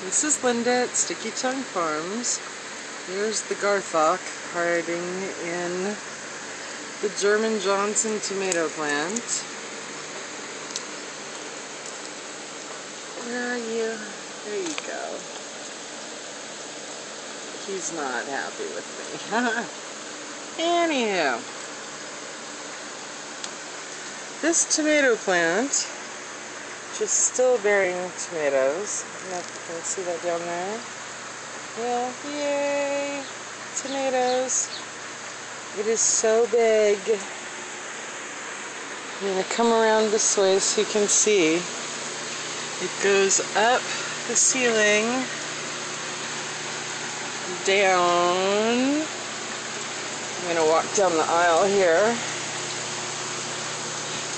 This is Linda at Sticky Tongue Farms. Here's the Garthok hiding in the German Johnson tomato plant. Where are you? There you go. He's not happy with me. Anywho, this tomato plant just still bearing tomatoes. I don't know if you can see that down there. Yeah, yay! Tomatoes. It is so big. I'm going to come around this way so you can see. It goes up the ceiling, down. I'm going to walk down the aisle here.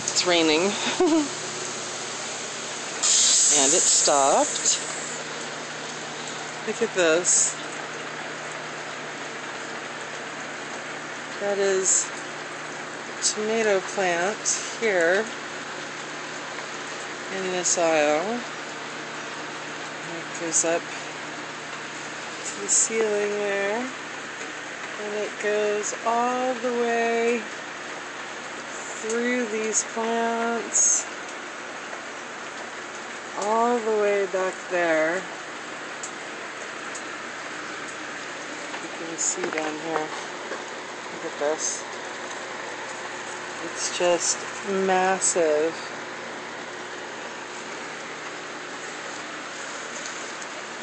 It's raining. And it stopped. Look at this. That is a tomato plant here in this aisle. And it goes up to the ceiling there. And it goes all the way through these plants. All the way back there. You can see down here. Look at this. It's just massive.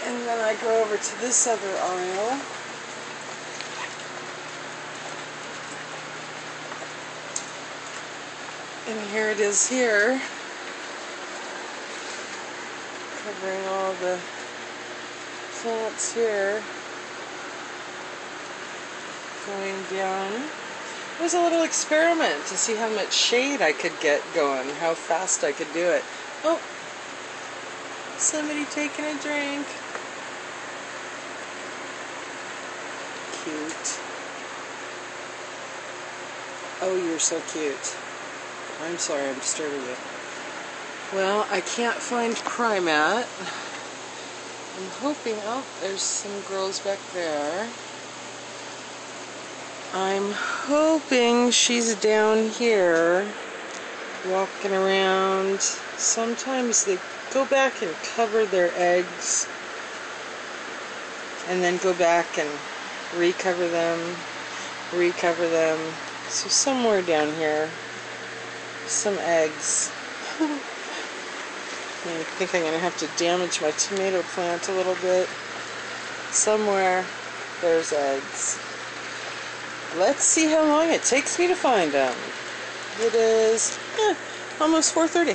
And then I go over to this other aisle. And here it is here. Covering all the plants here, going down. It was a little experiment to see how much shade I could get going, how fast I could do it. Oh, somebody taking a drink. Cute. Oh, you're so cute. I'm sorry I'm disturbing you. Well, I can't find Crymat. I'm hoping, oh, there's some girls back there. I'm hoping she's down here, walking around. Sometimes they go back and cover their eggs, and then go back and recover them. So somewhere down here, some eggs. I think I'm going to have to damage my tomato plant a little bit. Somewhere there's eggs. Let's see how long it takes me to find them. It is almost 4:30.